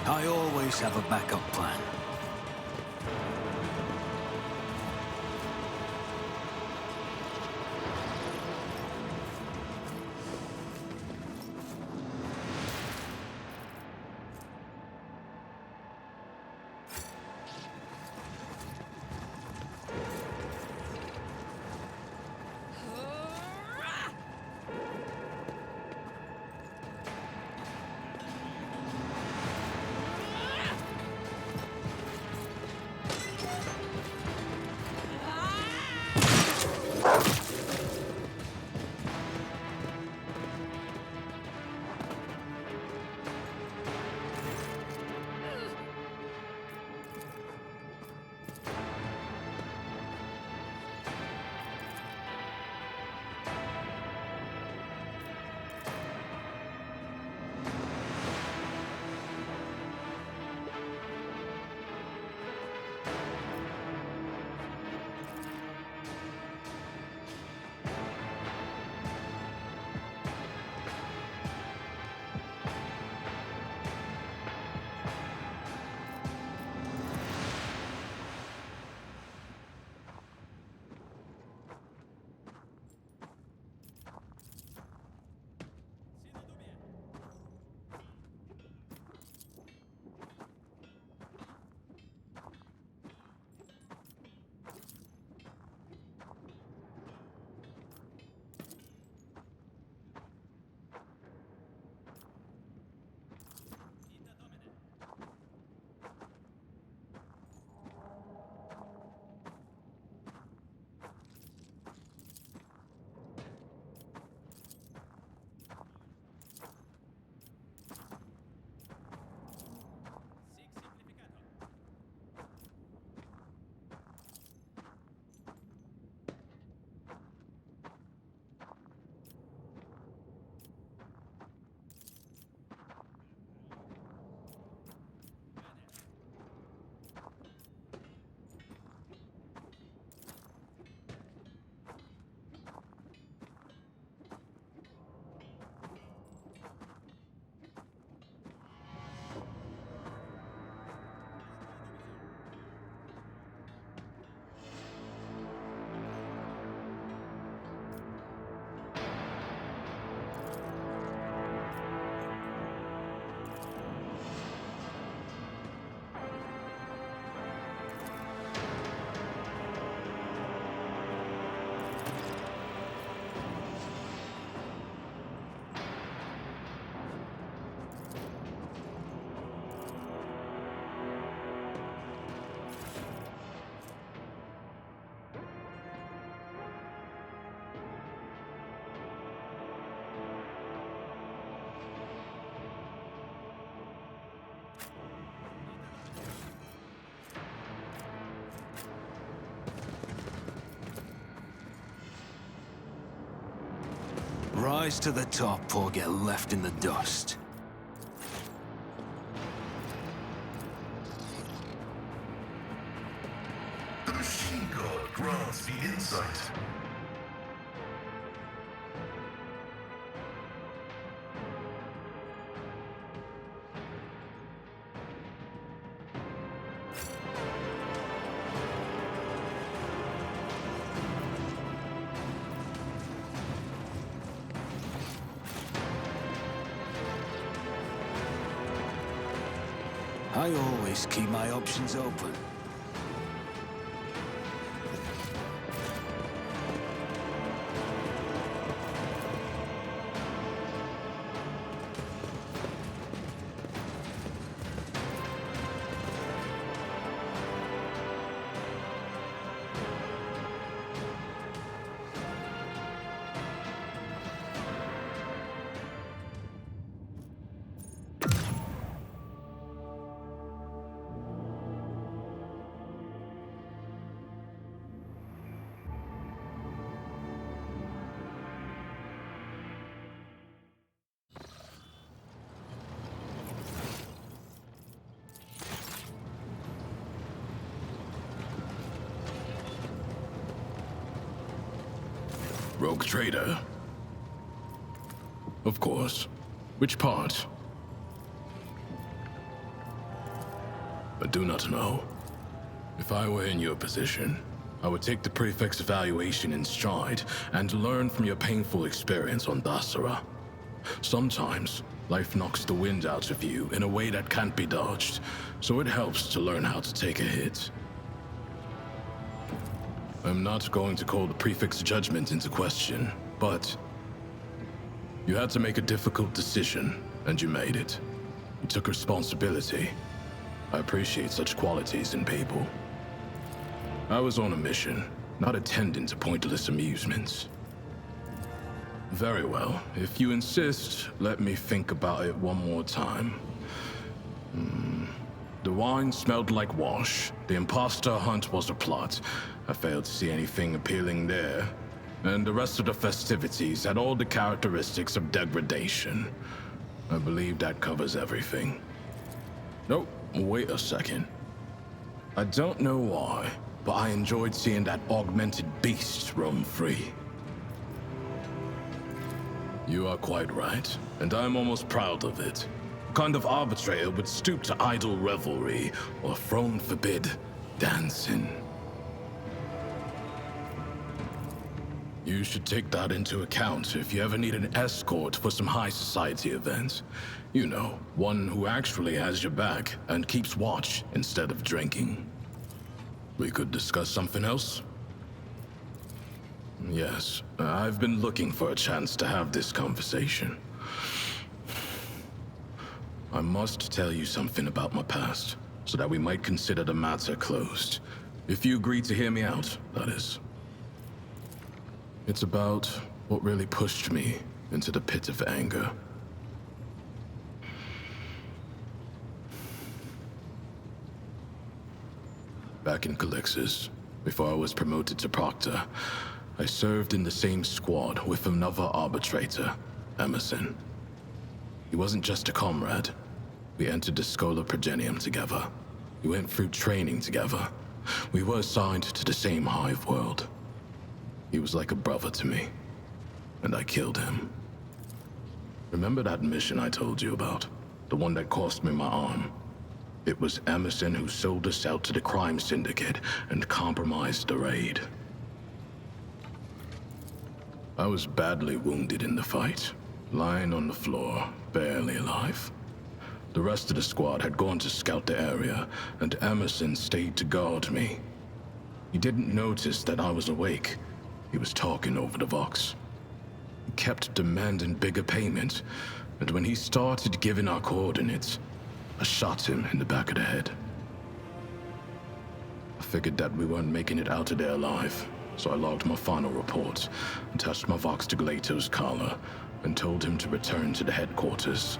I always have a backup plan. Rise to the top or get left in the dust. The machine god grants the insight. I always keep my options open. Rogue trader? Of course. Which part? but do not know. If I were in your position, I would take the prefect's evaluation in stride and learn from your painful experience on Dasara. Sometimes, life knocks the wind out of you in a way that can't be dodged, so it helps to learn how to take a hit. I'm not going to call the prefect's judgment into question, but you had to make a difficult decision, and you made it. You took responsibility. I appreciate such qualities in people. I was on a mission, not attending to pointless amusements. Very well. If you insist, let me think about it one more time. The wine smelled like wash. The imposter hunt was a plot. I failed to see anything appealing there. And the rest of the festivities had all the characteristics of degradation. I believe that covers everything. Nope, wait a second. I don't know why, but I enjoyed seeing that augmented beast roam free. You are quite right, and I'm almost proud of it. What kind of arbitrator would stoop to idle revelry or throne forbid dancing? You should take that into account if you ever need an escort for some high society events. You know, one who actually has your back and keeps watch instead of drinking. We could discuss something else? Yes, I've been looking for a chance to have this conversation. I must tell you something about my past, so that we might consider the matter closed. If you agree to hear me out, that is. It's about what really pushed me into the pit of anger. Back in Calixis, before I was promoted to Proctor, I served in the same squad with another arbitrator, Emerson. He wasn't just a comrade. We entered the Schola Progenium together. We went through training together. We were assigned to the same hive world. He was like a brother to me, and I killed him. Remember that mission I told you about? The one that cost me my arm? It was Emerson who sold us out to the crime syndicate and compromised the raid. I was badly wounded in the fight, lying on the floor, barely alive. The rest of the squad had gone to scout the area, and Emerson stayed to guard me. He didn't notice that I was awake. He was talking over the Vox. He kept demanding bigger payment, and when he started giving our coordinates, I shot him in the back of the head. I figured that we weren't making it out of there alive, so I logged my final report, attached my Vox to Glato's collar, and told him to return to the headquarters.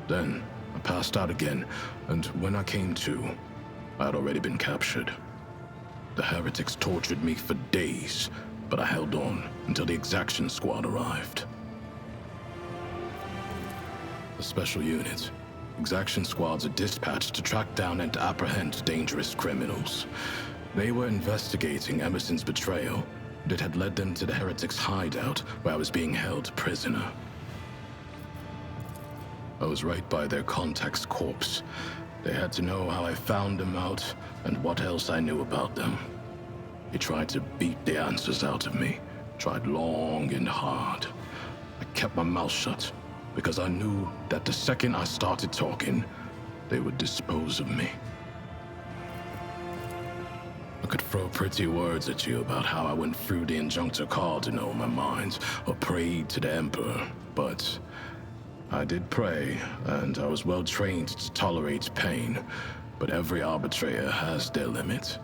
Then, I passed out again, and when I came to, I had already been captured. The heretics tortured me for days, but I held on until the exaction squad arrived. A special unit. Exaction squads are dispatched to track down and apprehend dangerous criminals. They were investigating Emerson's betrayal, and it had led them to the heretics' hideout where I was being held prisoner. I was right by their contact's corpse. They had to know how I found them out and what else I knew about them. They tried to beat the answers out of me, tried long and hard. I kept my mouth shut because I knew that the second I started talking, they would dispose of me. I could throw pretty words at you about how I went through the Injunctor Cardinal in my mind, or prayed to the Emperor, but I did pray, and I was well trained to tolerate pain, but every arbitrator has their limit.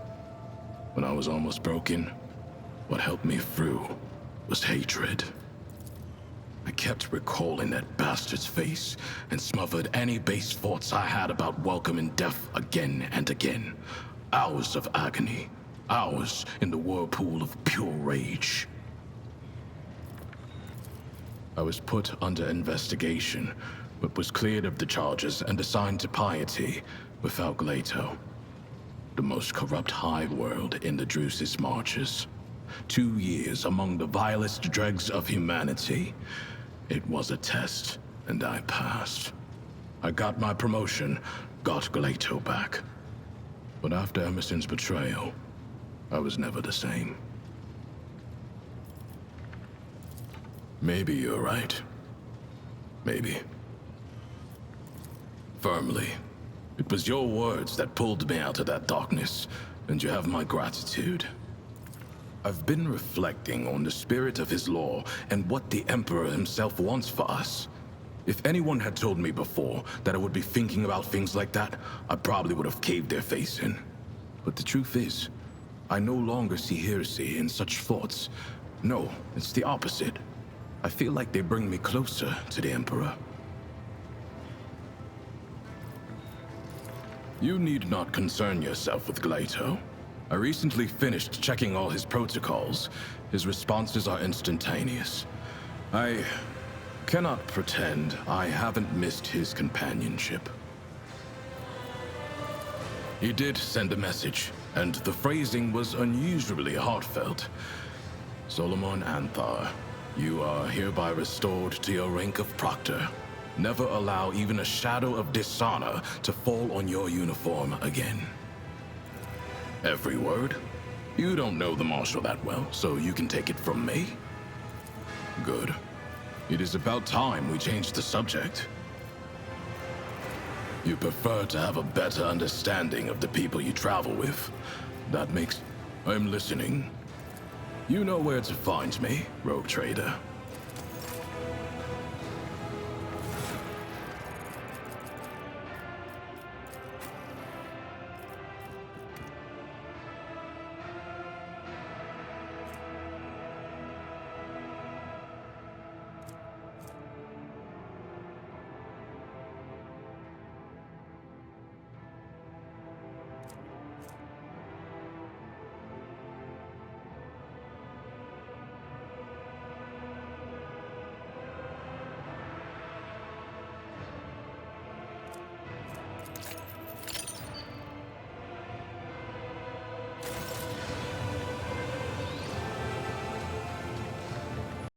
When I was almost broken, what helped me through was hatred. I kept recalling that bastard's face and smothered any base thoughts I had about welcoming death again and again. Hours of agony, hours in the whirlpool of pure rage. I was put under investigation, but was cleared of the charges and assigned to piety without Glato. The most corrupt hive world in the Drusis marches. 2 years among the vilest dregs of humanity. It was a test, and I passed. I got my promotion, got Glato back, But after Emerson's betrayal, I was never the same. Maybe you're right. Maybe. Firmly. It was your words that pulled me out of that darkness, and you have my gratitude. I've been reflecting on the spirit of his law and what the Emperor himself wants for us. If anyone had told me before that I would be thinking about things like that, I probably would have caved their face in. But the truth is, I no longer see heresy in such thoughts. No, it's the opposite. I feel like they bring me closer to the Emperor. You need not concern yourself with Glato. I recently finished checking all his protocols. His responses are instantaneous. I cannot pretend I haven't missed his companionship. He did send a message, and the phrasing was unusually heartfelt. Solomon Anthar, you are hereby restored to your rank of Proctor. Never allow even a shadow of dishonor to fall on your uniform again. Every word? You don't know the Marshal that well, so you can take it from me? Good. It is about time we changed the subject. You prefer to have a better understanding of the people you travel with. That makes... I'm listening. You know where to find me, rogue trader.